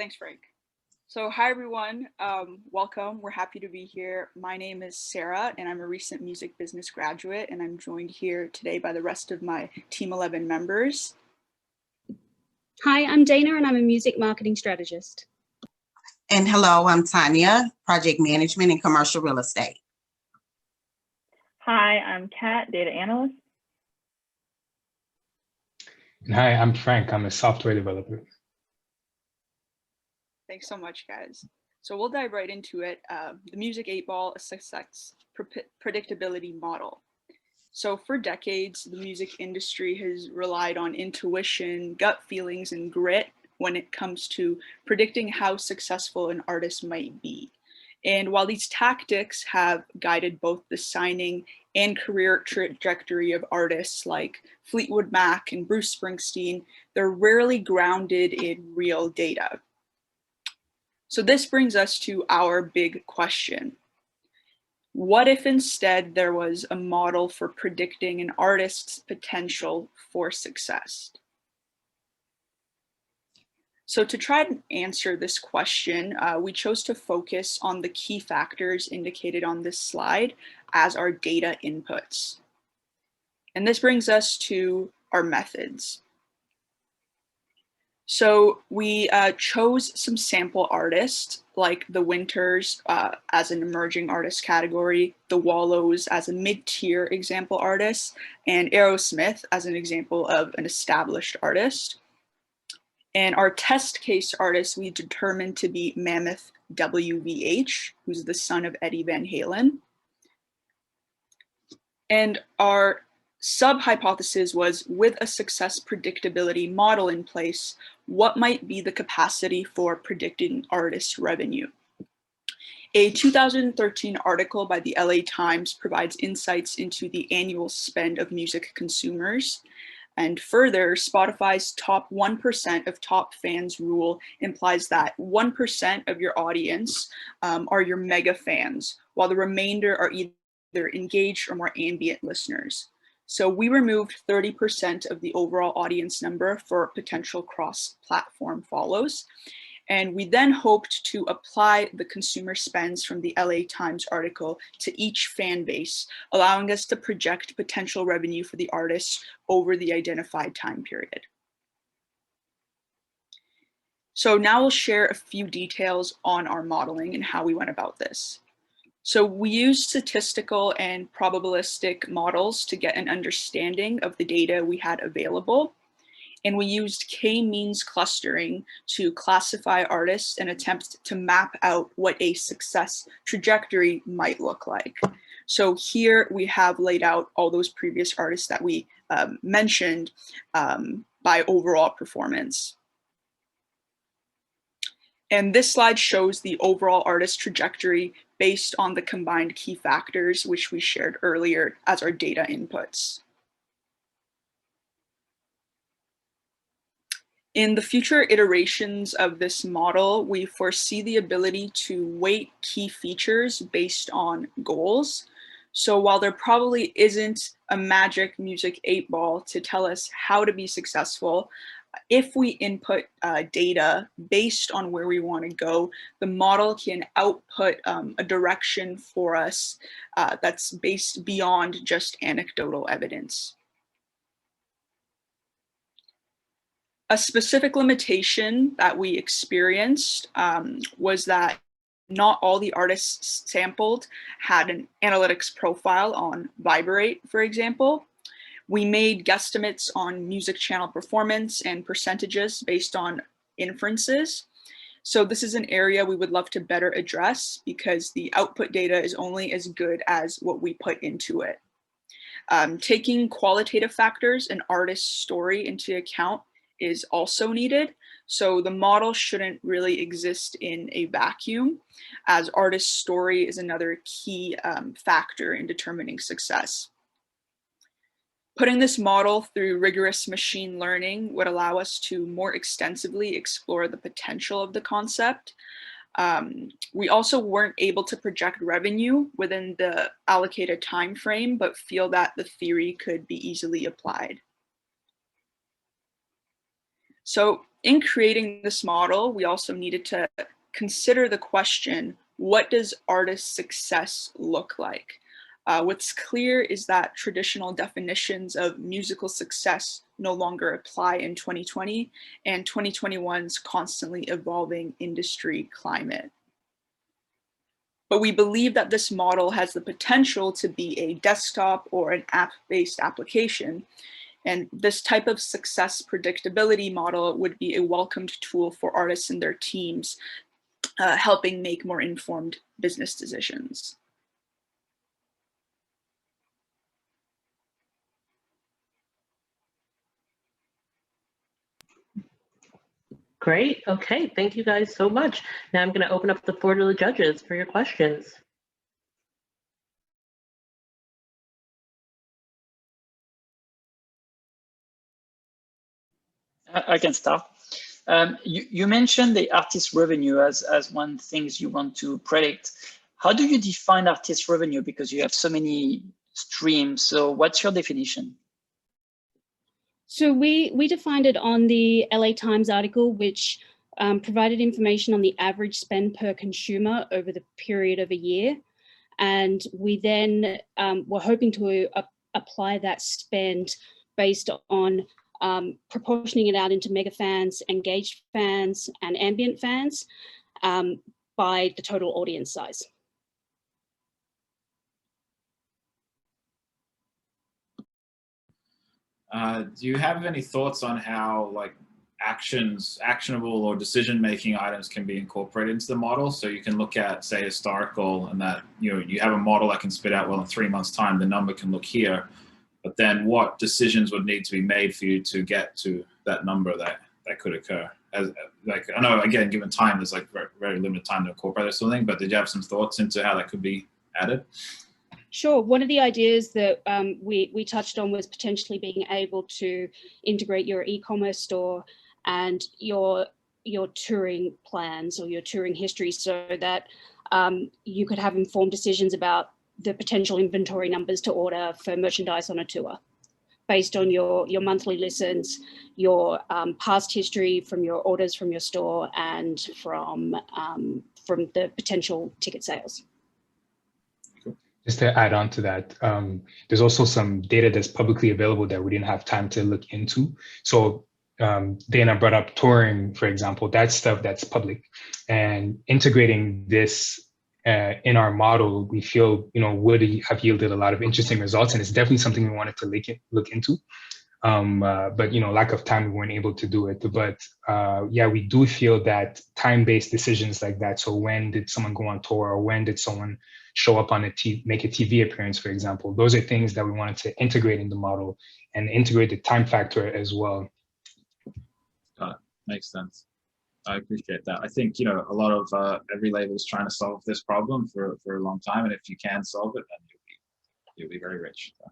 Thanks, Frank. So hi, everyone. Welcome. We're happy to be here. My name is Sara, and I'm a recent music business graduate, and I'm joined here today by the rest of my Team 11 members. Hi, I'm Dayna, and I'm a music marketing strategist. And hello, I'm Tonya, project management and commercial real estate. Hi, I'm Kat, data analyst. And hi, I'm Frank. I'm a software developer. Thanks so much, guys. So we'll dive right into it. The Music 8-Ball, a success predictability model. So for decades, the music industry has relied on intuition, gut feelings, and grit when it comes to predicting how successful an artist might be. And while these tactics have guided both the signing and career trajectory of artists like Fleetwood Mac and Bruce Springsteen, they're rarely grounded in real data. So this brings us to our big question. What if instead there was a model for predicting an artist's potential for success? So to try to answer this question, we chose to focus on the key factors indicated on this slide as our data inputs. And this brings us to our methods. So we chose some sample artists like the Winters as an emerging artist category, the Wallows as a mid-tier example artist, and Aerosmith as an example of an established artist. And our test case artist we determined to be Mammoth WVH, who's the son of Eddie Van Halen. And our sub-hypothesis was, with a success predictability model in place, what might be the capacity for predicting artist revenue? A 2013 article by the LA Times provides insights into the annual spend of music consumers. And further, Spotify's top 1% of top fans rule implies that 1% of your audience are your mega fans, while the remainder are either engaged or more ambient listeners. So we removed 30% of the overall audience number for potential cross-platform follows. And we then hoped to apply the consumer spends from the LA Times article to each fan base, allowing us to project potential revenue for the artist over the identified time period. So now we'll share a few details on our modeling and how we went about this. So we used statistical and probabilistic models to get an understanding of the data we had available. And we used K-means clustering to classify artists and attempt to map out what a success trajectory might look like. So here we have laid out all those previous artists that we mentioned by overall performance. And this slide shows the overall artist trajectory based on the combined key factors, which we shared earlier as our data inputs. In the future iterations of this model, we foresee the ability to weight key features based on goals. So while there probably isn't a magic music 8-ball to tell us how to be successful, if we input data based on where we want to go, the model can output a direction for us that's based beyond just anecdotal evidence. A specific limitation that we experienced was that not all the artists sampled had an analytics profile on Vibrate, for example. We made guesstimates on music channel performance and percentages based on inferences. So this is an area we would love to better address because the output data is only as good as what we put into it. Taking qualitative factors and artist story into account is also needed. So the model shouldn't really exist in a vacuum, as artist story is another key factor in determining success. Putting this model through rigorous machine learning would allow us to more extensively explore the potential of the concept. We also weren't able to project revenue within the allocated time frame, but feel that the theory could be easily applied. So In creating this model, we also needed to consider the question, what does artist success look like? What's clear is that traditional definitions of musical success no longer apply in 2020 and 2021's constantly evolving industry climate. But we believe that this model has the potential to be a desktop or an app-based application. And this type of success predictability model would be a welcomed tool for artists and their teams, helping make more informed business decisions. Great. Okay. Thank you guys so much. Now I'm going to open up the floor to the judges for your questions. I can start. You mentioned the artist revenue as one things you want to predict. How do you define artist revenue? Because you have so many streams. So what's your definition? So we defined it on the LA Times article, which provided information on the average spend per consumer over the period of a year. And we then were hoping to apply that spend based on proportioning it out into mega fans, engaged fans, and ambient fans by the total audience size. Do you have any thoughts on how like actionable or decision-making items can be incorporated into the model? So you can look at, say, historical, and that you have a model that can spit out, well, in 3 months' time, the number can look here. But then what decisions would need to be made for you to get to that number that could occur? As like, I know, again, given time, there's like very, very limited time to incorporate or something, but did you have some thoughts into how that could be added? Sure. One of the ideas that we touched on was potentially being able to integrate your e-commerce store and your touring plans or your touring history, so that you could have informed decisions about the potential inventory numbers to order for merchandise on a tour based on your monthly listens, your past history from your orders from your store, and from the potential ticket sales. Just to add on to that, there's also some data that's publicly available that we didn't have time to look into. So Dayna brought up touring, for example. That's stuff that's public, and integrating this in our model, we feel would have yielded a lot of interesting results, and it's definitely something we wanted to look into. But lack of time, we weren't able to do it. But yeah, we do feel that time-based decisions like that. So when did someone go on tour, or when did someone show up on make a TV appearance, for example? Those are things that we wanted to integrate in the model and integrate the time factor as well. Makes sense. I appreciate that. I think a lot of every label is trying to solve this problem for a long time, and if you can solve it, then you'll be very rich. So.